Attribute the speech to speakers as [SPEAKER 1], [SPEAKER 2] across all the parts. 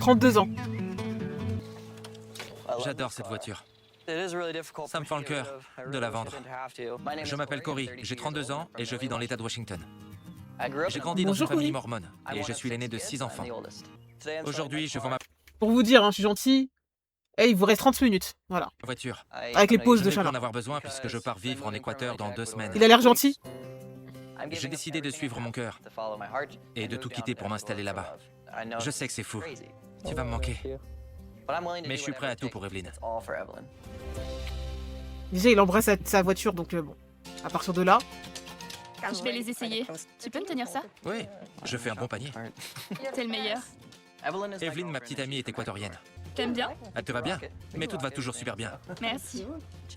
[SPEAKER 1] 32 ans.
[SPEAKER 2] J'adore cette voiture. Ça me fend le cœur de la vendre. Je m'appelle Cory, j'ai 32 ans et je vis dans l'État de Washington. J'ai grandi dans
[SPEAKER 1] Bonjour,
[SPEAKER 2] une famille
[SPEAKER 1] Cory.
[SPEAKER 2] mormone et je suis l'aîné de 6 enfants. Aujourd'hui, je vends ma
[SPEAKER 1] Pour vous dire, hein, je suis gentil. Et il vous reste 30 minutes. Voilà.
[SPEAKER 2] voiture.
[SPEAKER 1] Avec les pauses
[SPEAKER 2] Je
[SPEAKER 1] de
[SPEAKER 2] vais plus en
[SPEAKER 1] chaleur.
[SPEAKER 2] avoir besoin puisque je pars vivre en Équateur dans 2 semaines.
[SPEAKER 1] Il a l'air gentil.
[SPEAKER 2] J'ai décidé de suivre mon cœur et de tout quitter pour m'installer là-bas. Je sais que c'est fou. Tu vas me manquer. Mais je suis prêt à tout pour Evelyn.
[SPEAKER 1] Déjà, il embrasse sa voiture, donc bon. À partir de là,
[SPEAKER 3] Je vais les essayer. Tu peux me tenir ça?
[SPEAKER 2] Oui, je fais un bon panier.
[SPEAKER 3] T'es le meilleur.
[SPEAKER 2] Evelyn, ma petite amie, est équatorienne.
[SPEAKER 3] T'aimes bien?
[SPEAKER 2] Elle te va bien, mais tout va toujours super bien.
[SPEAKER 3] Merci.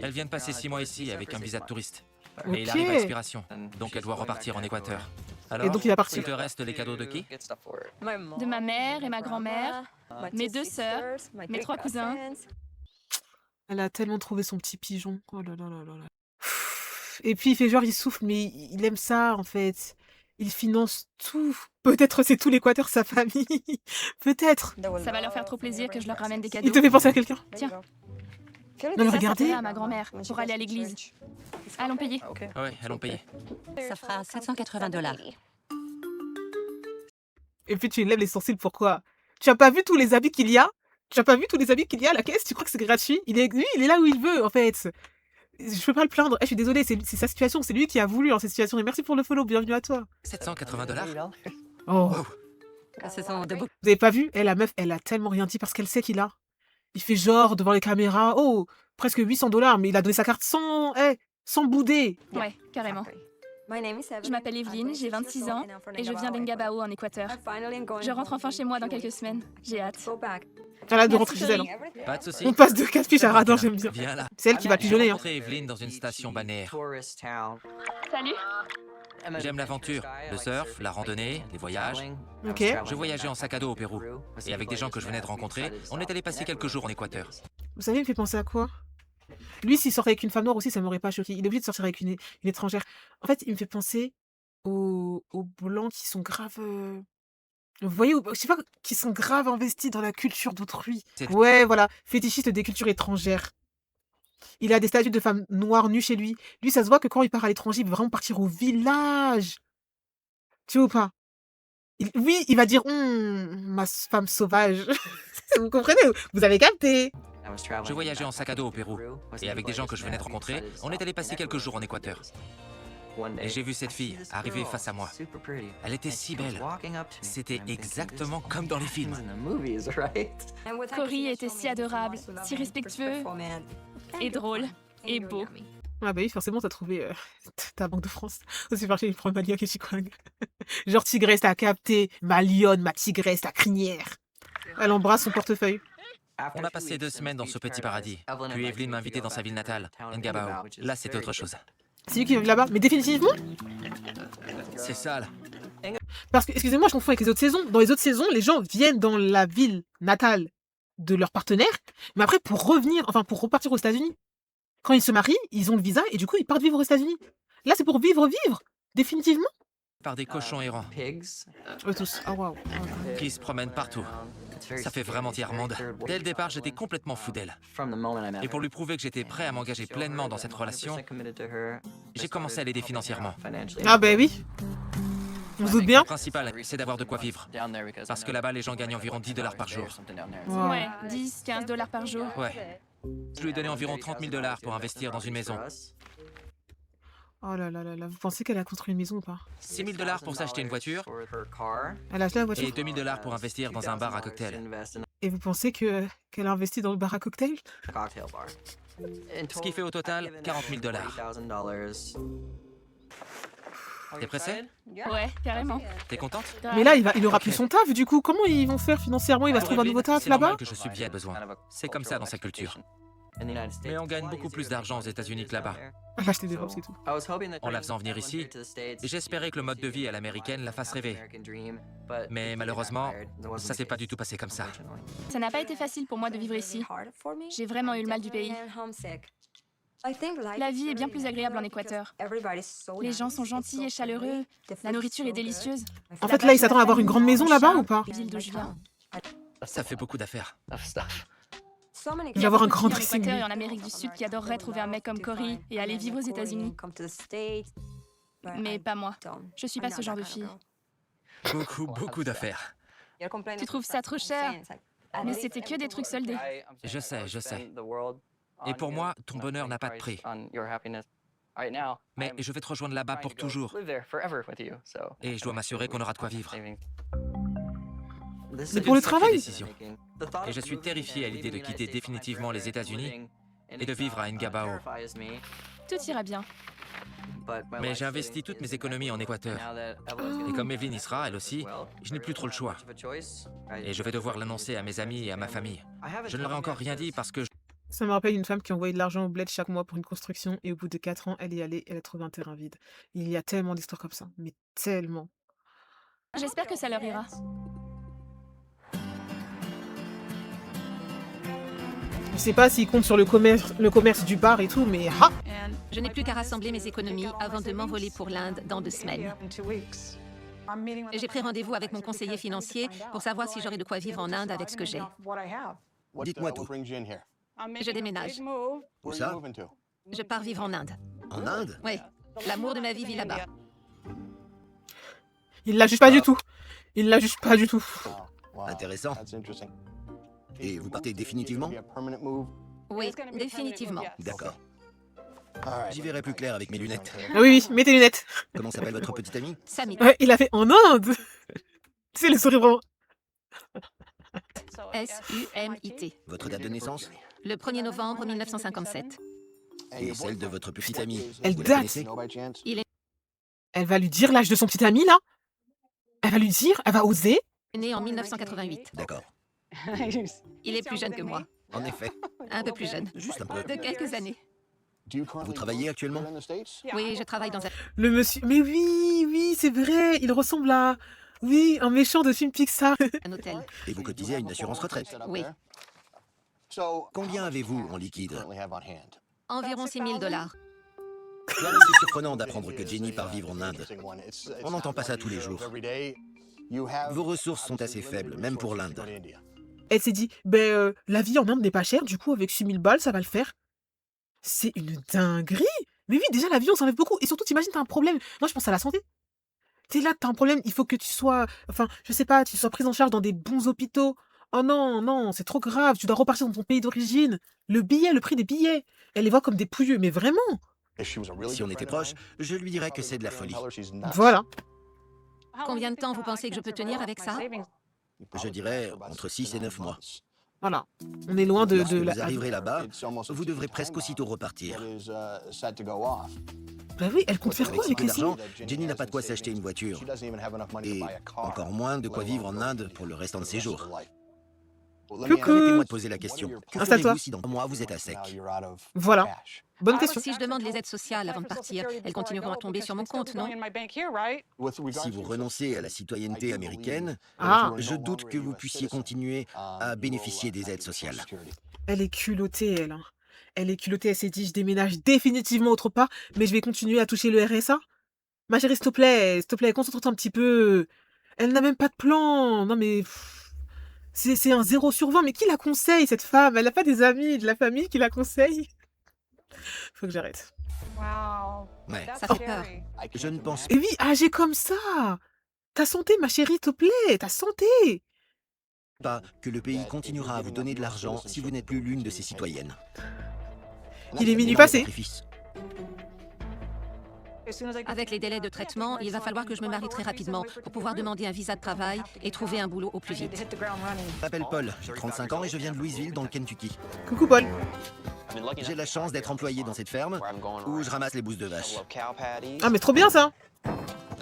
[SPEAKER 2] Elle vient de passer 6 mois ici avec un visa de touriste.
[SPEAKER 1] Ok.
[SPEAKER 2] Et il arrive à expiration, donc elle doit repartir en Équateur. Alors,
[SPEAKER 1] donc il va partir.
[SPEAKER 2] il te reste les cadeaux de qui?
[SPEAKER 3] De ma mère et ma grand-mère, mes 2 sœurs, mes 3 cousins.
[SPEAKER 1] elle a tellement trouvé son petit pigeon. Oh là là là là là. Et puis il fait genre, il souffle, mais il aime ça en fait. Il finance tout. Peut-être c'est tout l'Équateur, sa famille. Peut-être.
[SPEAKER 3] Ça va leur faire trop plaisir que je leur ramène des
[SPEAKER 1] Il
[SPEAKER 3] cadeaux.
[SPEAKER 1] te fait penser à quelqu'un.
[SPEAKER 3] Tiens.
[SPEAKER 1] Non, mais
[SPEAKER 3] Ça, ça
[SPEAKER 1] regardez.
[SPEAKER 3] plaira à ma grand-mère pour aller à l'église. Allons payer.
[SPEAKER 2] Ouais, allons payer.
[SPEAKER 4] Ça fera $780.
[SPEAKER 1] Et puis tu lèves les sourcils, pourquoi? Tu as pas vu tous les habits qu'il y a? Tu as pas vu tous les habits qu'il y a à la caisse? Tu crois que c'est gratuit? Lui, il est là où il veut, en fait. Je peux pas le plaindre. Je suis désolée, c'est sa situation. C'est lui qui a voulu dans cette situation. Et merci pour le follow. Bienvenue à toi.
[SPEAKER 2] $780?
[SPEAKER 1] Oh.
[SPEAKER 2] Wow.
[SPEAKER 4] Ce sont de beaux
[SPEAKER 1] Vous avez pas vu? La meuf, elle a tellement rien dit parce qu'elle sait qu'il a. Il fait genre devant les caméras. Oh, presque $800, mais il a donné sa carte sans bouder.
[SPEAKER 3] Ouais, carrément. Je m'appelle Evelyn, j'ai 26 ans et je viens d'Engabao en Équateur. Je rentre enfin chez moi dans quelques semaines. J'ai hâte.
[SPEAKER 1] Elle a hâte de
[SPEAKER 3] Merci,
[SPEAKER 1] rentrer chez elle.
[SPEAKER 3] Cory.
[SPEAKER 1] Hein.
[SPEAKER 2] Pas de soucis.
[SPEAKER 1] On passe de catfish à radin, j'aime bien.
[SPEAKER 2] Viens là.
[SPEAKER 1] C'est elle qui va
[SPEAKER 2] J'ai
[SPEAKER 1] pigeonner. Hein.
[SPEAKER 2] rencontré Evelyn dans une station balnéaire.
[SPEAKER 3] Salut.
[SPEAKER 2] J'aime l'aventure, le surf, la randonnée, les voyages.
[SPEAKER 1] Ok.
[SPEAKER 2] Je voyageais en sac à dos au Pérou. Et avec des gens que je venais de rencontrer, on est allé passer quelques jours en Équateur.
[SPEAKER 1] Vous savez, il me fait penser à quoi? Lui, s'il sortait avec une femme noire aussi, ça m'aurait pas choqué. Il est obligé de sortir avec une étrangère. En fait, il me fait penser aux blancs qui sont grave. Vous voyez, je sais pas, qui sont grave investis dans la culture d'autrui.
[SPEAKER 2] C'est-
[SPEAKER 1] Ouais, voilà, fétichiste des cultures étrangères. Il a des statues de femmes noires nues chez lui. Lui, ça se voit que quand il part à l'étranger, il veut vraiment partir au village. Tu vois ou pas? Oui, il va dire ma femme sauvage. Vous comprenez? Vous avez capté.
[SPEAKER 2] Je voyageais en sac à dos au Pérou. Et avec des gens que je venais de rencontrer, on est allé passer quelques jours en Équateur. Et j'ai vu cette fille arriver face à moi. Elle était si belle. C'était exactement comme dans les films.
[SPEAKER 3] Cory était si adorable, si respectueux et drôle et beau.
[SPEAKER 1] Ah bah oui, forcément, t'as trouvé ta Banque de France. Au supermarché, il prend ma lionne et Chikwang. Genre tigresse, t'as capté. Ma lionne, ma tigresse, ta crinière. Elle embrasse son portefeuille.
[SPEAKER 2] On a passé 2 semaines dans ce petit paradis. Puis Evelyn m'a invité dans sa ville natale, Ngabao. Là, c'était autre chose.
[SPEAKER 1] C'est lui qui vit là-bas. Mais définitivement,
[SPEAKER 2] C'est sale.
[SPEAKER 1] parce que, excusez-moi, je confonds avec les autres saisons. Dans les autres saisons, les gens viennent dans la ville natale de leur partenaire, mais après, pour repartir aux États-Unis. Quand ils se marient, ils ont le visa et du coup, ils partent vivre aux États-Unis. Là, c'est pour vivre, définitivement.
[SPEAKER 2] Par des cochons errants
[SPEAKER 1] Tous. Ah, waouh.
[SPEAKER 2] qui se promènent partout. Ça fait vraiment tiers-monde. Dès le départ, j'étais complètement fou d'elle. Et pour lui prouver que j'étais prêt à m'engager pleinement dans cette relation, j'ai commencé à l'aider financièrement.
[SPEAKER 1] Ah, bah oui. On se doute bien.
[SPEAKER 2] Le principal, c'est d'avoir de quoi vivre. Parce que là-bas, les gens gagnent environ $10 par jour.
[SPEAKER 1] Wow.
[SPEAKER 3] Ouais, 10, 15 dollars par jour.
[SPEAKER 2] Ouais. Je lui ai donné environ $30 000 pour investir dans une maison.
[SPEAKER 1] Oh là là là là. Vous pensez qu'elle a construit une maison ou pas?
[SPEAKER 2] $6 000 pour s'acheter une voiture
[SPEAKER 1] Elle a acheté la voiture.
[SPEAKER 2] et $2 000 pour investir dans un bar à cocktail.
[SPEAKER 1] Et vous pensez qu'elle a investi dans le bar à cocktail?
[SPEAKER 2] Ce qui fait au total $40 000. T'es pressé?
[SPEAKER 3] Ouais, carrément.
[SPEAKER 2] T'es contente?
[SPEAKER 1] Mais là, il aura plus son taf, du coup. Comment ils vont faire financièrement? Il va se
[SPEAKER 2] Pour
[SPEAKER 1] trouver un nouveau
[SPEAKER 2] Evelyn,
[SPEAKER 1] taf
[SPEAKER 2] c'est
[SPEAKER 1] là-bas?
[SPEAKER 2] normal que je subvienne à besoin. C'est comme ça dans sa culture. Mais on gagne beaucoup plus d'argent aux États-Unis que là-bas.
[SPEAKER 1] Elle va acheter des robes, c'est tout.
[SPEAKER 2] En la faisant venir ici, j'espérais que le mode de vie à l'américaine la fasse rêver. Mais malheureusement, ça s'est pas du tout passé comme ça.
[SPEAKER 3] Ça n'a pas été facile pour moi de vivre ici. J'ai vraiment eu le mal du pays. La vie est bien plus agréable en Équateur. Les gens sont gentils et chaleureux. La nourriture est délicieuse.
[SPEAKER 1] En fait, là, il s'attend à avoir une grande maison là-bas ou pas?
[SPEAKER 3] Ville d'où je viens.
[SPEAKER 2] Ça fait beaucoup d'affaires.
[SPEAKER 1] Il va avoir un grand
[SPEAKER 3] en
[SPEAKER 1] dressing.
[SPEAKER 3] Équateur
[SPEAKER 1] lui.
[SPEAKER 3] et en Amérique du Sud qui adoreraient trouver un mec comme Cory et aller vivre aux États-Unis. Mais pas moi. Je suis pas ce genre de fille.
[SPEAKER 2] Beaucoup d'affaires.
[SPEAKER 3] Tu trouves ça trop cher? Mais c'était que des trucs soldés.
[SPEAKER 2] Je sais. Et pour moi, ton bonheur n'a pas de prix. Mais je vais te rejoindre là-bas pour toujours. Et je dois m'assurer qu'on aura de quoi vivre.
[SPEAKER 1] C'est pour le travail?
[SPEAKER 2] Décision. Et je suis terrifié à l'idée de quitter définitivement les États-Unis et de vivre à Ngabao.
[SPEAKER 3] Tout ira bien.
[SPEAKER 2] Mais j'ai investi toutes mes économies en Équateur. Et comme Evelyn y sera, elle aussi, je n'ai plus trop le choix. Et je vais devoir l'annoncer à mes amis et à ma famille. Je ne leur ai encore rien dit parce que
[SPEAKER 1] Ça me rappelle une femme qui envoyait de l'argent au bled chaque mois pour une construction et au bout de 4 ans, elle y allait, elle a trouvé un terrain vide. Il y a tellement d'histoires comme ça, mais tellement.
[SPEAKER 3] J'espère que ça leur ira.
[SPEAKER 1] Je sais pas s'il compte sur le commerce du bar et tout, mais ah!
[SPEAKER 4] Je n'ai plus qu'à rassembler mes économies avant de m'envoler pour l'Inde dans 2 semaines. J'ai pris rendez-vous avec mon conseiller financier pour savoir si j'aurai de quoi vivre en Inde avec ce que j'ai.
[SPEAKER 5] Dites-moi tout.
[SPEAKER 4] Je déménage.
[SPEAKER 5] Où ça?
[SPEAKER 4] Je pars vivre en Inde.
[SPEAKER 5] En Inde?
[SPEAKER 4] Oui, l'amour de ma vie vit là-bas.
[SPEAKER 1] Il la juge pas du tout. Il la juge pas du tout.
[SPEAKER 5] Intéressant. Et vous partez définitivement?
[SPEAKER 4] Oui, définitivement.
[SPEAKER 5] D'accord. J'y verrai plus clair avec mes lunettes.
[SPEAKER 1] Ah oui, oui, mets tes lunettes.
[SPEAKER 5] Comment s'appelle votre petite amie?
[SPEAKER 4] Samy.
[SPEAKER 1] Ouais, il a fait en Inde. Tu sais, le sourire vraiment.
[SPEAKER 4] S-U-M-I-T.
[SPEAKER 5] Votre date de naissance?
[SPEAKER 4] Le 1er novembre 1957.
[SPEAKER 5] Et celle de votre petite amie?
[SPEAKER 1] Elle
[SPEAKER 5] Vous la
[SPEAKER 1] date.
[SPEAKER 5] connaissez?
[SPEAKER 1] Elle va lui dire l'âge de son petit ami, là? Elle va lui dire? Elle va oser?
[SPEAKER 4] Né en 1988.
[SPEAKER 5] D'accord.
[SPEAKER 4] Il est plus jeune que moi.
[SPEAKER 5] En effet.
[SPEAKER 4] Un peu plus jeune.
[SPEAKER 5] Juste un peu.
[SPEAKER 4] De quelques années.
[SPEAKER 5] Vous travaillez actuellement?
[SPEAKER 4] Oui, je travaille dans un...
[SPEAKER 1] Le monsieur. Mais oui, oui, c'est vrai. Il ressemble à. Oui, un méchant de film Pixar.
[SPEAKER 4] un hôtel.
[SPEAKER 5] Et vous cotisez à une assurance retraite?
[SPEAKER 4] Oui.
[SPEAKER 5] Combien avez-vous en liquide?
[SPEAKER 4] Environ 6 000 $.
[SPEAKER 5] C'est surprenant d'apprendre que Jenny part vivre en Inde. On n'entend pas ça tous les jours. Vos ressources sont assez faibles, même pour l'Inde.
[SPEAKER 1] Elle s'est dit, la vie en Inde n'est pas chère, du coup, avec 6000 balles, ça va le faire. C'est une dinguerie. Mais oui, déjà, la vie, on s'enlève beaucoup. Et surtout, t'imagines, t'as un problème. Moi, je pense à la santé. T'es là, t'as un problème, il faut que tu sois... Enfin, je sais pas, tu sois prise en charge dans des bons hôpitaux. Oh non, non, c'est trop grave. Tu dois repartir dans ton pays d'origine. Le billet, le prix des billets. Elle les voit comme des pouilleux, mais vraiment.
[SPEAKER 5] Si on était proche, je lui dirais que c'est de la folie.
[SPEAKER 1] Voilà.
[SPEAKER 4] Combien de temps vous pensez que je peux tenir avec ça?
[SPEAKER 5] Je dirais entre 6 et 9 mois.
[SPEAKER 1] Voilà. On est loin de
[SPEAKER 5] Lorsque
[SPEAKER 1] la...
[SPEAKER 5] vous arriverez là-bas, vous devrez presque aussitôt repartir.
[SPEAKER 1] Bah oui, elle compte faire
[SPEAKER 5] Avec
[SPEAKER 1] quoi
[SPEAKER 5] si
[SPEAKER 1] avec
[SPEAKER 5] peu
[SPEAKER 1] les 6
[SPEAKER 5] d'argent, Jenny n'a pas de quoi s'acheter une voiture. Et encore moins de quoi vivre en Inde pour le restant de ses jours. Permettez-moi de poser la question. Que
[SPEAKER 1] Installe-toi.
[SPEAKER 5] ferez-vous si dans un mois vous êtes à sec?
[SPEAKER 1] Voilà. Bonne question.
[SPEAKER 4] Si je demande les aides sociales avant de partir, elles continueront à tomber sur mon compte, non?
[SPEAKER 5] Si vous renoncez à la citoyenneté américaine,
[SPEAKER 1] Ah.
[SPEAKER 5] je doute que vous puissiez continuer à bénéficier des aides sociales.
[SPEAKER 1] Elle est culottée, elle. Hein. Elle est culottée, elle s'est dit, je déménage définitivement autre part, mais je vais continuer à toucher le RSA. Ma chérie, s'il te plaît, concentre-toi un petit peu. Elle n'a même pas de plan. Non mais... C'est un 0 sur 20, mais qui la conseille, cette femme? Elle n'a pas des amis, de la famille qui la conseille? Faut que j'arrête.
[SPEAKER 5] Ouais.
[SPEAKER 4] Ça fait peur.
[SPEAKER 5] Je ne pense
[SPEAKER 1] Et oui, âgée comme ça. Ta santé, ma chérie, s'il te plaît, ta santé.
[SPEAKER 5] pas que le pays continuera à vous donner de l'argent si vous n'êtes plus l'une de ses citoyennes.
[SPEAKER 1] Il est minuit
[SPEAKER 5] Énorme
[SPEAKER 1] passé.
[SPEAKER 5] sacrifice.
[SPEAKER 4] Avec les délais de traitement, il va falloir que je me marie très rapidement pour pouvoir demander un visa de travail et trouver un boulot au plus vite.
[SPEAKER 5] Je m'appelle Paul, j'ai 35 ans et je viens de Louisville dans le Kentucky.
[SPEAKER 1] Coucou, Paul.
[SPEAKER 5] J'ai la chance d'être employé dans cette ferme où je ramasse les bousses de vache.
[SPEAKER 1] Ah, mais trop bien, ça.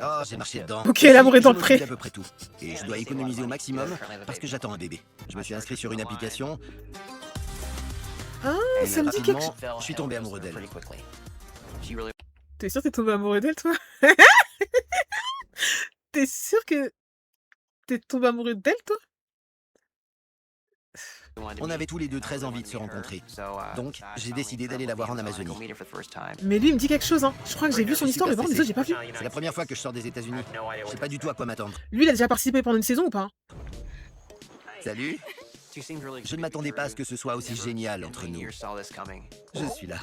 [SPEAKER 5] Oh, j'ai marché dedans.
[SPEAKER 1] Ok, l'amour est dans le
[SPEAKER 5] Je
[SPEAKER 1] pré.
[SPEAKER 5] m'occupe d'à peu près tout. Et je dois économiser au maximum parce que j'attends un bébé. Je me suis inscrit sur une application
[SPEAKER 1] Ah,
[SPEAKER 5] et
[SPEAKER 1] ça me dit quelque
[SPEAKER 5] rapidement,
[SPEAKER 1] chose.
[SPEAKER 5] je suis tombé amoureux d'elle.
[SPEAKER 1] T'es sûr que t'es tombé amoureux d'elle, toi? T'es sûr que t'es tombé amoureux d'elle, toi?
[SPEAKER 5] On avait tous les deux très envie de se rencontrer. Donc, j'ai décidé d'aller la voir en Amazonie.
[SPEAKER 1] Mais lui, il me dit quelque chose, hein. Je crois que j'ai vu son histoire, mais bon, les autres, j'ai pas vu.
[SPEAKER 5] C'est la première fois que je sors des États-Unis. Je sais pas du tout à quoi m'attendre.
[SPEAKER 1] Lui, il a déjà participé pendant une saison ou pas?
[SPEAKER 5] Salut. Je ne m'attendais pas à ce que ce soit aussi génial entre nous. Je suis là.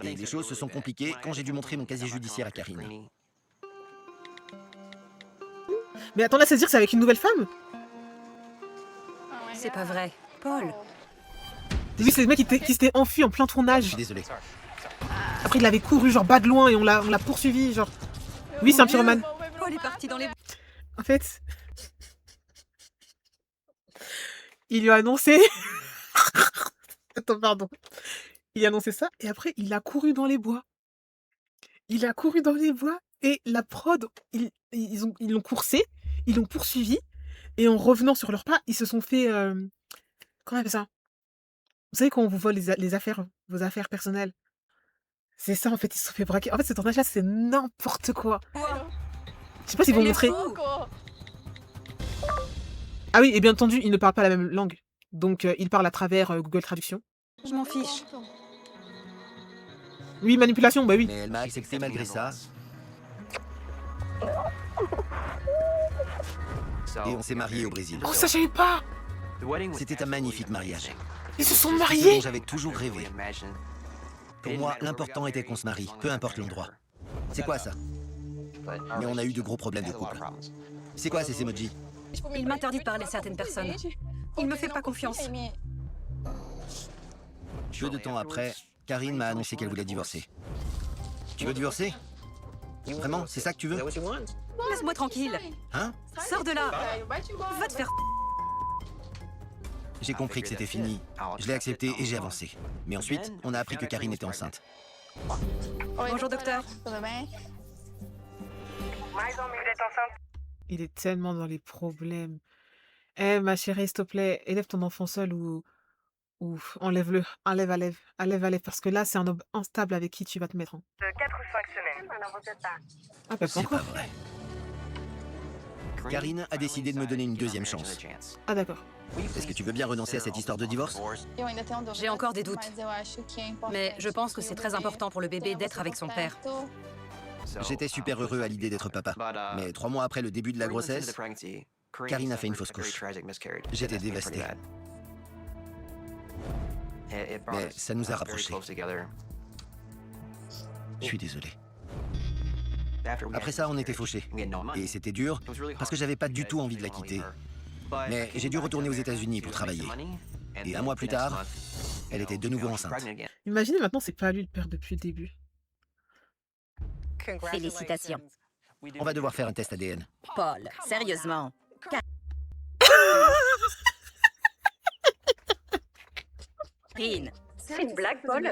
[SPEAKER 5] Et les choses se sont compliquées quand j'ai dû montrer mon casier judiciaire à Karine.
[SPEAKER 1] Mais attends, là, c'est dire que c'est avec une nouvelle femme?
[SPEAKER 4] C'est pas vrai. Paul.
[SPEAKER 1] T'as vu, c'est le mec qui s'était enfui en plein
[SPEAKER 5] Je
[SPEAKER 1] tournage.
[SPEAKER 5] suis désolé.
[SPEAKER 1] Après, il avait couru, genre, bas de loin, et on l'a poursuivi, genre. Oui, c'est un pyromane.
[SPEAKER 4] Paul est parti dans les...
[SPEAKER 1] En fait, il lui a annoncé... Attends, pardon. Il a annoncé ça, et après, il a couru dans les bois. Il a couru dans les bois, et la prod, ils l'ont coursé, ils l'ont poursuivi, et en revenant sur leurs pas, ils se sont fait... comment on appelle ça? Vous savez, quand on vous vole les affaires, vos affaires personnelles. C'est ça, en fait, ils se sont fait braquer. En fait, ce tournage-là, c'est n'importe quoi. Je sais pas s'ils vont montrer. Ah oui, et bien entendu, ils ne parlent pas la même langue. Donc, ils parlent à travers Google Traduction.
[SPEAKER 4] Je m'en fiche.
[SPEAKER 1] Oui, manipulation, bah oui.
[SPEAKER 5] Mais elle m'a accepté malgré ça. Et on s'est mariés au Brésil.
[SPEAKER 1] Oh, ça, je savais pas.
[SPEAKER 5] C'était un magnifique mariage.
[SPEAKER 1] Ils se sont
[SPEAKER 5] C'est ce
[SPEAKER 1] mariés.
[SPEAKER 5] dont j'avais toujours rêvé. Pour moi, l'important était qu'on se marie, peu importe l'endroit. C'est quoi ça? Mais on a eu de gros problèmes de couple. C'est quoi ces emojis?
[SPEAKER 4] Il m'interdit de parler à certaines personnes. Il me fait pas confiance.
[SPEAKER 5] Peu de temps après, Karine m'a annoncé qu'elle voulait divorcer. Tu veux divorcer? Vraiment? C'est ça que tu veux?
[SPEAKER 4] Laisse-moi tranquille.
[SPEAKER 5] Hein?
[SPEAKER 4] Sors de là. Va te faire...
[SPEAKER 5] J'ai compris que c'était fini. Je l'ai accepté et j'ai avancé. Mais ensuite, on a appris que Karine était enceinte.
[SPEAKER 4] Bonjour, docteur.
[SPEAKER 1] Il est tellement dans les problèmes. Eh, ma chérie, s'il te plaît, élève ton enfant seul ou enlève-le. Enlève. Parce que là, c'est un homme instable avec qui tu vas te mettre.
[SPEAKER 6] 4 ou 5 semaines.
[SPEAKER 1] Ah, pas
[SPEAKER 5] C'est
[SPEAKER 1] encore.
[SPEAKER 5] pas vrai. Karine a décidé de me donner une deuxième chance.
[SPEAKER 1] Ah, d'accord.
[SPEAKER 5] Est-ce que tu veux bien renoncer à cette histoire de divorce?
[SPEAKER 4] J'ai encore des doutes. Mais je pense que c'est très important pour le bébé d'être avec son père.
[SPEAKER 5] J'étais super heureux à l'idée d'être papa. Mais 3 mois après le début de la grossesse, Karine a fait une fausse couche. J'étais dévasté. Mais ça nous a rapprochés. Je suis désolé. Après ça, on était fauchés. Et c'était dur, parce que j'avais pas du tout envie de la quitter. Mais j'ai dû retourner aux États-Unis pour travailler. Et 1 mois plus tard, elle était de nouveau enceinte.
[SPEAKER 1] Imaginez maintenant, c'est pas lui le père depuis le début.
[SPEAKER 7] Félicitations.
[SPEAKER 5] On va devoir faire un test ADN.
[SPEAKER 7] Paul, sérieusement. Karine,
[SPEAKER 6] C'est une blague, Paul?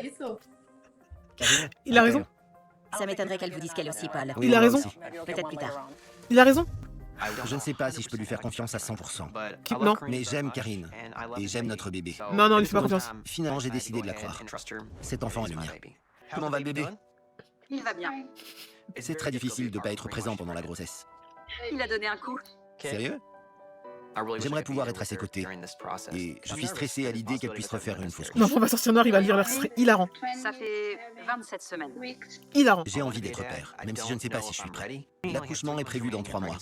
[SPEAKER 5] Karine,
[SPEAKER 1] Il a raison.
[SPEAKER 5] appelle.
[SPEAKER 7] ça m'étonnerait qu'elle vous dise qu'elle aussi, Paul.
[SPEAKER 5] Oui,
[SPEAKER 1] Il a
[SPEAKER 5] moi
[SPEAKER 1] raison.
[SPEAKER 5] aussi.
[SPEAKER 7] Peut-être plus tard.
[SPEAKER 1] Il a raison.
[SPEAKER 5] Je ne sais pas si je peux lui faire confiance à 100%.
[SPEAKER 1] Non.
[SPEAKER 5] Mais j'aime Karine. Et j'aime notre bébé.
[SPEAKER 1] Non, lui fais pas confiance.
[SPEAKER 5] Finalement, j'ai décidé de la croire. Cet enfant est le mien. Comment va le bébé?
[SPEAKER 7] Il va bien.
[SPEAKER 5] C'est très difficile de ne pas être présent pendant la grossesse.
[SPEAKER 7] Il a donné un coup.
[SPEAKER 5] Sérieux? J'aimerais pouvoir être à ses côtés. Et je suis stressé à l'idée qu'elle puisse refaire une fausse couche.
[SPEAKER 1] L'enfant va sortir noir, il va le dire là, ce serait hilarant.
[SPEAKER 7] Ça fait 27 semaines.
[SPEAKER 1] Hilarant.
[SPEAKER 5] J'ai envie d'être père, même si je ne sais pas si je suis prêt. L'accouchement est prévu dans 3 mois.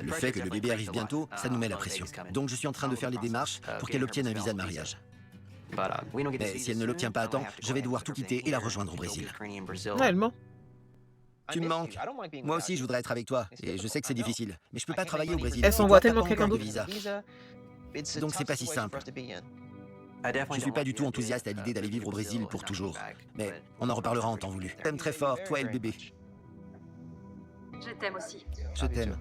[SPEAKER 5] Le fait que le bébé arrive bientôt, ça nous met la pression. Donc je suis en train de faire les démarches pour qu'elle obtienne un visa de mariage. Mais si elle ne l'obtient pas à temps, je vais devoir tout quitter et la rejoindre au Brésil.
[SPEAKER 1] Ouais, elle ment.
[SPEAKER 5] Tu me manques. Moi aussi, je voudrais être avec toi. Et je sais que c'est difficile. Mais je peux pas travailler au Brésil.
[SPEAKER 1] Elle s'envoie
[SPEAKER 5] Toi, t'as
[SPEAKER 1] tellement
[SPEAKER 5] pas
[SPEAKER 1] quelqu'un
[SPEAKER 5] encore de
[SPEAKER 1] d'autre.
[SPEAKER 5] visa. Donc c'est pas si simple. Je suis pas du tout enthousiaste à l'idée d'aller vivre au Brésil pour toujours. Mais on en reparlera en temps voulu. Je t'aime très fort, toi et le bébé.
[SPEAKER 7] Je t'aime aussi.
[SPEAKER 5] Je t'aime.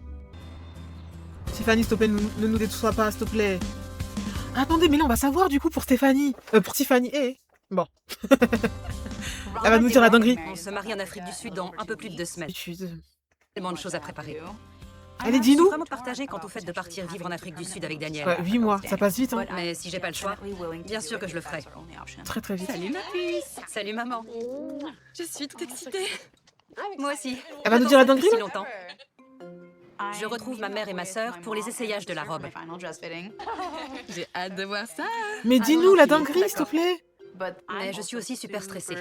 [SPEAKER 1] Stéphanie, s'il te plaît, ne nous déçois pas, s'il te plaît. Attendez, mais là, on va savoir du coup pour Stéphanie. Pour Tiffany. Bon. Elle va nous dire la dinguerie.
[SPEAKER 4] On se marie en Afrique du Sud dans un peu plus de 2 semaines.
[SPEAKER 1] Étude.
[SPEAKER 4] Tellement de choses à préparer.
[SPEAKER 1] Allez,
[SPEAKER 4] Je suis
[SPEAKER 1] dis-nous.
[SPEAKER 4] vraiment partagée quant au fait de partir vivre en Afrique du Sud avec Daniel.
[SPEAKER 1] Ouais, 8 mois, ça passe vite, hein.
[SPEAKER 4] Mais si j'ai pas le choix, bien sûr que je le ferai.
[SPEAKER 1] Très très vite.
[SPEAKER 4] Salut ma puce. Salut maman. Je suis toute excitée. Moi aussi.
[SPEAKER 1] Elle va nous dire la dinguerie,
[SPEAKER 4] Depuis si
[SPEAKER 1] là
[SPEAKER 4] longtemps. Je retrouve ma mère et ma sœur pour les essayages de la robe. J'ai hâte de voir ça.
[SPEAKER 1] Mais dis-nous la dinguerie, s'il te plaît.
[SPEAKER 4] Mais je suis aussi super stressée.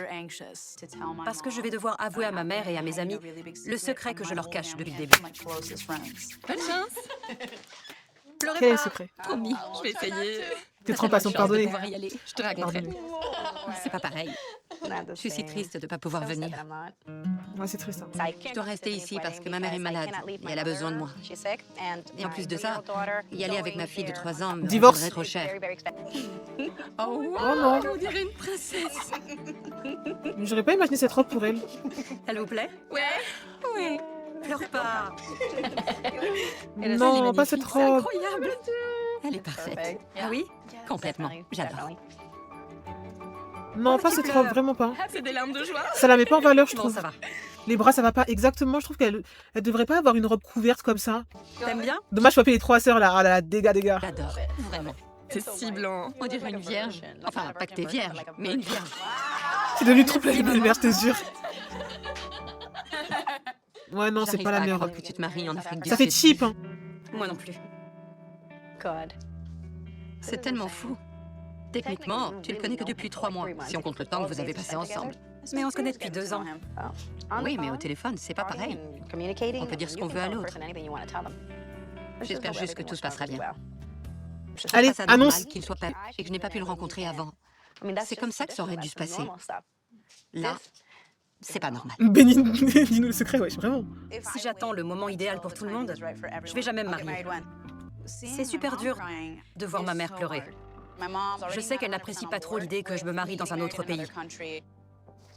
[SPEAKER 4] Parce que je vais devoir avouer à ma mère et à mes amis le secret que je leur cache depuis le début. Bonne chance.
[SPEAKER 3] pleurez
[SPEAKER 1] Quel est le
[SPEAKER 3] pas.
[SPEAKER 1] secret?
[SPEAKER 3] Promis, je vais essayer.
[SPEAKER 1] Tes 3 passions,
[SPEAKER 3] De
[SPEAKER 1] pardonnez.
[SPEAKER 3] pouvoir y aller. Je te raconterai.
[SPEAKER 1] Pardonnez.
[SPEAKER 4] C'est pas pareil. Je suis si triste de ne pas pouvoir venir.
[SPEAKER 1] Ouais, c'est triste. Hein.
[SPEAKER 4] Je dois rester ici parce que ma mère est malade et elle a besoin de moi. Et en plus de ça, y aller avec ma fille de 3 ans me
[SPEAKER 1] Divorce.
[SPEAKER 4] coûterait trop cher.
[SPEAKER 3] Oh, wow,
[SPEAKER 1] Oh non.
[SPEAKER 3] on dirait une princesse.
[SPEAKER 1] J'aurais pas imaginé cette robe pour elle.
[SPEAKER 7] Elle vous plaît?
[SPEAKER 3] Ouais.
[SPEAKER 7] Oui. Pleure pas.
[SPEAKER 1] Non, pas cette
[SPEAKER 3] C'est
[SPEAKER 1] robe.
[SPEAKER 3] incroyable.
[SPEAKER 4] Elle est parfaite.
[SPEAKER 7] Ah oui?
[SPEAKER 4] Complètement. J'adore.
[SPEAKER 1] Non, pas cette robe, vraiment pas.
[SPEAKER 3] C'est des larmes de joie.
[SPEAKER 1] Ça la met pas en valeur, je
[SPEAKER 7] Bon,
[SPEAKER 1] trouve.
[SPEAKER 7] ça va.
[SPEAKER 1] Les bras, ça va pas. Exactement, je trouve qu'elle devrait pas avoir une robe couverte comme ça.
[SPEAKER 7] T'aimes bien?
[SPEAKER 1] Dommage, je peux appeler les 3 sœurs là. Ah là là, dégâts.
[SPEAKER 4] J'adore. Vraiment.
[SPEAKER 3] C'est si blanc.
[SPEAKER 4] On dirait une vierge. Enfin, pas que t'es vierge, mais une vierge.
[SPEAKER 1] C'est devenu trop la belle-mère, je te jure. Ouais, non, c'est
[SPEAKER 4] J'arrive
[SPEAKER 1] pas la
[SPEAKER 4] à
[SPEAKER 1] meilleure
[SPEAKER 4] croire
[SPEAKER 1] robe.
[SPEAKER 4] que tu te maries en Afrique du
[SPEAKER 1] Ça fait
[SPEAKER 4] Sud.
[SPEAKER 1] cheap, hein.
[SPEAKER 7] Moi non plus.
[SPEAKER 4] C'est tellement fou. Techniquement, tu le connais que depuis 3 mois, si on compte le temps que vous avez passé ensemble.
[SPEAKER 7] Mais on se connaît depuis 2 ans.
[SPEAKER 4] Oui, mais au téléphone, c'est pas pareil. On peut dire ce qu'on veut à l'autre. J'espère juste que tout se passera bien. Je trouve
[SPEAKER 1] Allez,
[SPEAKER 4] pas ça normal
[SPEAKER 1] annonce.
[SPEAKER 4] qu'il soit pas et que je n'ai pas pu le rencontrer avant. C'est comme ça que ça aurait dû se passer. Là, c'est pas normal.
[SPEAKER 1] Béni, dis-nous le secret, ouais, vraiment.
[SPEAKER 7] Si j'attends le moment idéal pour tout le monde, je vais jamais me marier. C'est super dur de voir ma mère pleurer. Je sais qu'elle n'apprécie pas trop l'idée que je me marie dans un autre pays.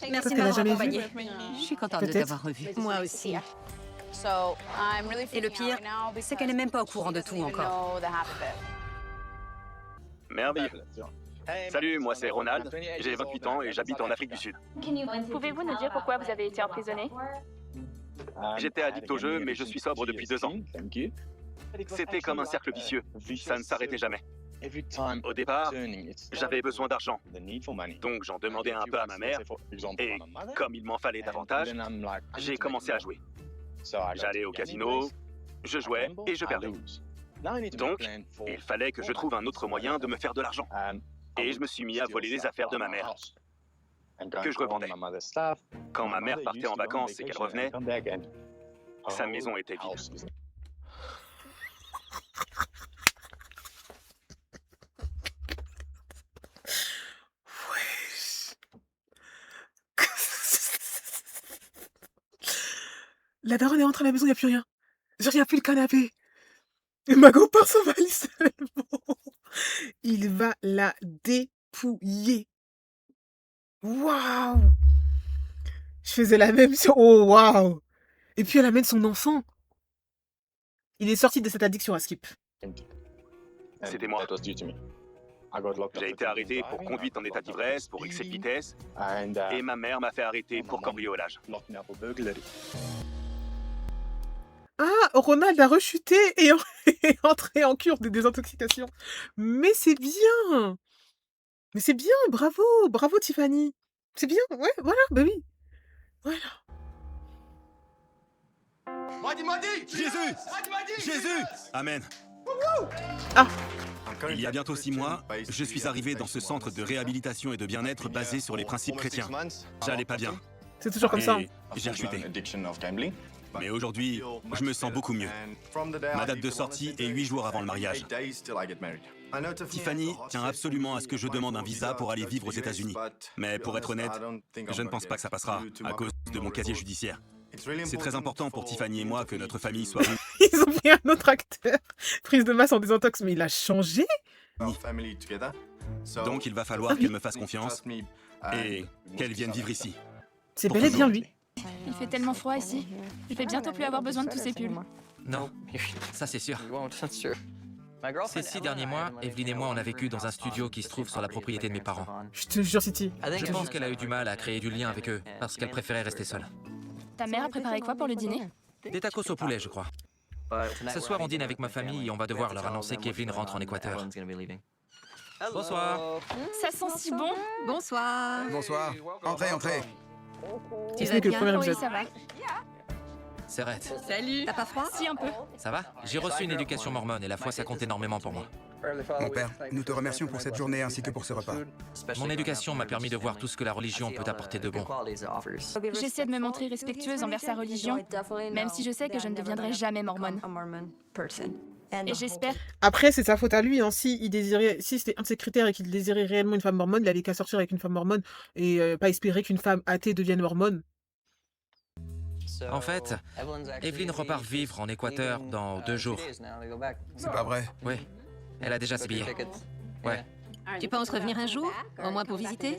[SPEAKER 7] Merci de
[SPEAKER 1] qu'elle a
[SPEAKER 7] m'avoir
[SPEAKER 1] jamais vu.
[SPEAKER 7] accompagnée.
[SPEAKER 4] Je suis contente de
[SPEAKER 1] Peut-être.
[SPEAKER 4] t'avoir revu.
[SPEAKER 7] Moi aussi. Et le pire, c'est qu'elle n'est même pas au courant de tout encore.
[SPEAKER 8] Merveilleux. Salut, moi c'est Ronald, j'ai 28 ans et j'habite en Afrique du Sud.
[SPEAKER 3] Pouvez-vous nous dire pourquoi vous avez été emprisonné?
[SPEAKER 8] J'étais addict au jeu, mais je suis sobre depuis 2 ans. C'était comme un cercle vicieux, ça ne s'arrêtait jamais. Au départ, j'avais besoin d'argent, donc j'en demandais un peu à ma mère, et comme il m'en fallait davantage, j'ai commencé à jouer. J'allais au casino, je jouais et je perdais. Donc, il fallait que je trouve un autre moyen de me faire de l'argent. Et je me suis mis à voler les affaires de ma mère, que je revendais. Quand ma mère partait en vacances et qu'elle revenait, sa maison était vide.
[SPEAKER 1] La daronne est rentrée à la maison, il n'y a plus rien. Genre, il n'y a plus le canapé. Et Mago part sa valise seulement. Il va la dépouiller. Waouh! Je faisais la même chose. Oh, waouh! Et puis elle amène son enfant. Il est sorti de cette addiction à Skip.
[SPEAKER 8] C'était moi. J'ai été arrêté pour conduite en état d'ivresse, pour excès de vitesse, et ma mère m'a fait arrêter pour cambriolage.
[SPEAKER 1] Ah, Ronald a rechuté et est entré en cure de désintoxication. Mais c'est bien! Mais c'est bien, bravo! Bravo Tiffany! C'est bien, ouais, voilà, bah oui. Voilà.
[SPEAKER 9] Jésus! Jésus! Amen.
[SPEAKER 1] Ah.
[SPEAKER 9] Il y a bientôt 6 mois, je suis arrivé dans ce centre de réhabilitation et de bien-être basé sur les principes chrétiens. J'allais pas bien.
[SPEAKER 1] C'est toujours comme ça.
[SPEAKER 9] Et j'ai rechuté. Mais aujourd'hui, je me sens beaucoup mieux. Ma date de sortie est 8 jours avant le mariage. Tiffany tient absolument à ce que je demande un visa pour aller vivre aux États-Unis. Mais pour être honnête, je ne pense pas que ça passera à cause de mon casier judiciaire. C'est très important pour Tiffany et moi que notre famille soit unie.
[SPEAKER 1] Ils ont pris un autre acteur. Prise de masse en désintox, mais il a changé.
[SPEAKER 9] Donc il va falloir qu'elle me fasse confiance et qu'elle vienne vivre ici.
[SPEAKER 1] C'est
[SPEAKER 9] Pour
[SPEAKER 1] bel et bien
[SPEAKER 9] toujours.
[SPEAKER 1] lui.
[SPEAKER 3] Il fait tellement froid ici. Je vais bientôt plus avoir besoin de tous ces pulls.
[SPEAKER 2] Non, ça c'est sûr. Ces 6 derniers mois, Evelyn et moi on a vécu dans un studio qui se trouve sur la propriété de mes parents.
[SPEAKER 1] Je te jure, City.
[SPEAKER 2] Je pense qu'elle a eu du mal à créer du lien avec eux parce qu'elle préférait rester seule.
[SPEAKER 3] Ta mère a préparé quoi pour le dîner?
[SPEAKER 2] Des tacos au poulet, je crois. Ce soir, on dîne avec ma famille et on va devoir leur annoncer qu'Evelyn rentre en Équateur. Bonsoir.
[SPEAKER 3] Ça sent si bon.
[SPEAKER 4] Bonsoir.
[SPEAKER 10] Bonsoir. Entrez, entrez.
[SPEAKER 1] Si ce n'est que le premier
[SPEAKER 3] Oui,
[SPEAKER 1] épisode.
[SPEAKER 3] ça va.
[SPEAKER 2] C'est Rhett.
[SPEAKER 3] Salut.
[SPEAKER 4] T'as pas froid?
[SPEAKER 3] Si, un peu.
[SPEAKER 2] Ça va? J'ai reçu une éducation mormone et la foi ça compte énormément pour moi.
[SPEAKER 10] Mon père, nous te remercions pour cette journée ainsi que pour ce repas.
[SPEAKER 2] Mon éducation m'a permis de voir tout ce que la religion peut apporter de bon.
[SPEAKER 3] J'essaie de me montrer respectueuse envers sa religion, même si je sais que je ne deviendrai jamais mormone. Et j'espère...
[SPEAKER 1] Après, c'est sa faute à lui, hein. Si c'était un de ses critères et qu'il désirait réellement une femme mormone, il avait qu'à sortir avec une femme mormone et pas espérer qu'une femme athée devienne mormone.
[SPEAKER 2] En fait, Evelyn repart vivre en Équateur dans 2 jours.
[SPEAKER 10] C'est pas vrai.
[SPEAKER 2] Oui, elle a déjà ses billets. Ouais.
[SPEAKER 4] Tu penses revenir un jour, au moins pour visiter?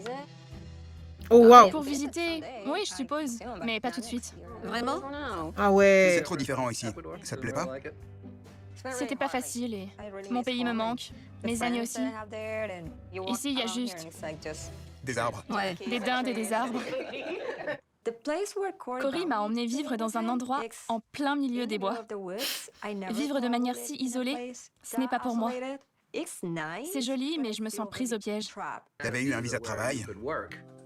[SPEAKER 1] Oh waouh!
[SPEAKER 3] Pour visiter, oui, je suppose, mais pas tout de suite.
[SPEAKER 4] Vraiment?
[SPEAKER 1] Ah
[SPEAKER 10] C'est
[SPEAKER 1] ouais.
[SPEAKER 10] trop différent ici. Ça te plaît pas?
[SPEAKER 3] C'était pas facile et mon pays me manque, mes amis aussi. Ici, il y a juste
[SPEAKER 10] Des arbres.
[SPEAKER 4] Ouais.
[SPEAKER 3] des dindes et des arbres. Cory m'a emmené vivre dans un endroit en plein milieu des bois. Vivre de manière si isolée, ce n'est pas pour moi. C'est joli, mais je me sens prise au piège.
[SPEAKER 10] T'avais eu un visa de travail.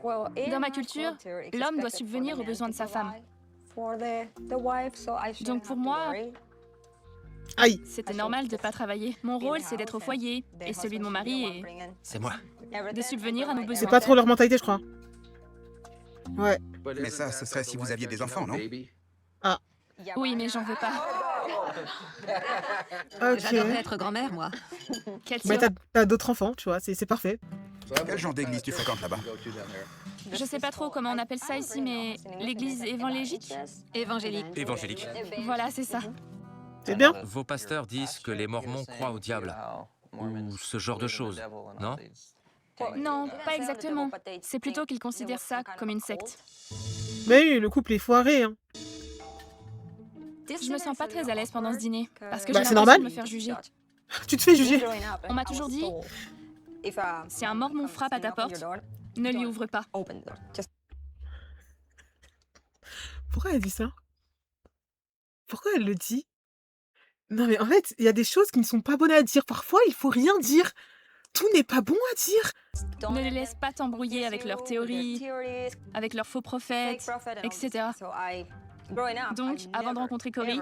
[SPEAKER 3] Dans ma culture, l'homme doit subvenir aux besoins de sa femme. Donc pour moi,
[SPEAKER 1] Aïe.
[SPEAKER 3] c'était normal de pas travailler. Mon rôle, c'est d'être au foyer, et celui de mon mari
[SPEAKER 2] C'est moi.
[SPEAKER 3] est de subvenir à nos
[SPEAKER 1] C'est
[SPEAKER 3] besoins.
[SPEAKER 1] pas trop leur mentalité, je crois. Ouais.
[SPEAKER 10] Mais ça, ce serait si vous aviez des enfants, non?
[SPEAKER 3] Oui, mais j'en veux pas.
[SPEAKER 1] Ok.
[SPEAKER 4] J'adorerais être grand-mère, moi.
[SPEAKER 3] Quelle
[SPEAKER 1] Mais
[SPEAKER 3] sera-
[SPEAKER 1] t'as d'autres enfants, tu vois, c'est parfait.
[SPEAKER 10] Quel genre d'église tu fréquentes là-bas?
[SPEAKER 3] Je sais pas trop comment on appelle ça ici, mais l'église évangélique?
[SPEAKER 4] Évangélique.
[SPEAKER 2] Évangélique.
[SPEAKER 3] Voilà, c'est ça.
[SPEAKER 1] C'est bien.
[SPEAKER 2] Vos pasteurs disent que les Mormons croient au diable. Ou ce genre de choses, non?
[SPEAKER 3] Non, pas exactement. C'est plutôt qu'ils considèrent ça comme une secte.
[SPEAKER 1] Mais oui, le couple est foiré, hein.
[SPEAKER 3] Je me sens pas très à l'aise pendant ce dîner, parce que
[SPEAKER 1] Bah,
[SPEAKER 3] j'ai
[SPEAKER 1] c'est
[SPEAKER 3] l'impression
[SPEAKER 1] normal.
[SPEAKER 3] de me faire juger.
[SPEAKER 1] Tu te fais juger.
[SPEAKER 3] On m'a toujours dit, si un mormon frappe à ta porte, ne lui ouvre pas.
[SPEAKER 1] Pourquoi elle dit ça? Pourquoi elle le dit? Non mais en fait, il y a des choses qui ne sont pas bonnes à dire. Parfois, il faut rien dire. Tout n'est pas bon à dire.
[SPEAKER 3] Ne les laisse pas t'embrouiller avec leurs théories, avec leurs faux prophètes, etc. Donc, avant de rencontrer Cory,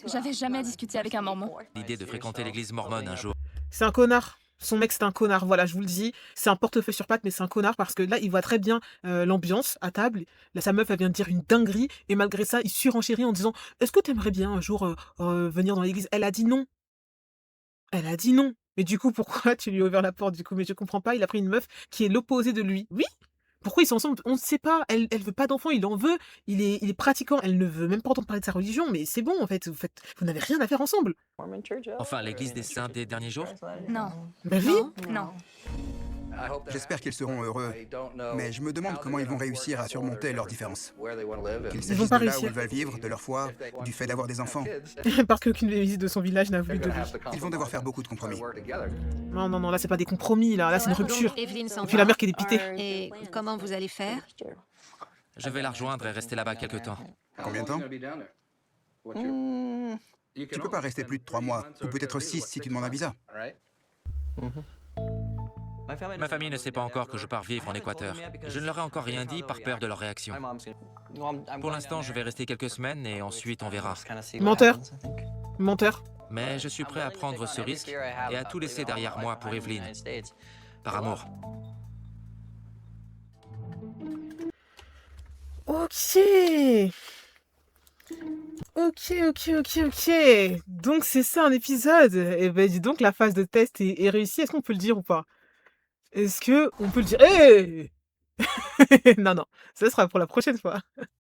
[SPEAKER 3] j'avais jamais discuté avec un mormon.
[SPEAKER 2] L'idée de fréquenter l'église mormone un jour.
[SPEAKER 1] C'est un connard. Son mec, c'est un connard. Voilà, je vous le dis. C'est un portefeuille sur pattes, mais c'est un connard parce que là, il voit très bien l'ambiance à table. Là, sa meuf, elle vient de dire une dinguerie. Et malgré ça, il surenchérit en disant est-ce que t'aimerais bien un jour venir dans l'église? Elle a dit non. Elle a dit non. Mais du coup, pourquoi tu lui as ouvert la porte du coup? Mais je comprends pas. Il a pris une meuf qui est l'opposé de lui. Oui? Pourquoi ils sont ensemble? On ne sait pas. Elle veut pas d'enfant, il en veut. Il est pratiquant. Elle ne veut même pas entendre parler de sa religion. Mais c'est bon, en fait. Vous n'avez rien à faire ensemble.
[SPEAKER 2] Enfin, l'église des saints des derniers jours?
[SPEAKER 3] Non,
[SPEAKER 1] Ben oui.
[SPEAKER 3] non.
[SPEAKER 10] J'espère qu'ils seront heureux, mais je me demande comment ils vont réussir à surmonter leurs différences. Qu'il
[SPEAKER 1] vont
[SPEAKER 10] s'agisse
[SPEAKER 1] pas
[SPEAKER 10] de là où
[SPEAKER 1] réussir.
[SPEAKER 10] ils veulent vivre, de leur foi, du fait d'avoir des enfants.
[SPEAKER 1] Parce qu'aucune visite de son village n'a voulu de lui.
[SPEAKER 10] Ils vont devoir faire beaucoup de compromis.
[SPEAKER 1] Non, non, non, là, c'est pas des compromis, là. Là, c'est une rupture.
[SPEAKER 4] Donc, Evelyn s'en
[SPEAKER 1] Et puis la
[SPEAKER 4] va.
[SPEAKER 1] mère qui est dépitée.
[SPEAKER 4] Et comment vous allez faire?
[SPEAKER 2] Je vais la rejoindre et rester là-bas quelque temps.
[SPEAKER 10] Combien de temps? Tu peux pas rester plus de 3 mois, ou peut-être 6 si tu demandes un visa.
[SPEAKER 2] Ma famille ne sait pas encore que je pars vivre en Équateur. Je ne leur ai encore rien dit par peur de leur réaction. Pour l'instant, je vais rester quelques semaines et ensuite on verra.
[SPEAKER 1] Menteur. Menteur.
[SPEAKER 2] Mais je suis prêt à prendre ce risque et à tout laisser derrière moi pour Evelyn. Par amour.
[SPEAKER 1] Ok. Ok. Donc, c'est ça un épisode. Et ben, dis donc, la phase de test est réussie. Est-ce qu'on peut le dire ou pas? Est-ce que on peut le dire? Non, non. Ça sera pour la prochaine fois.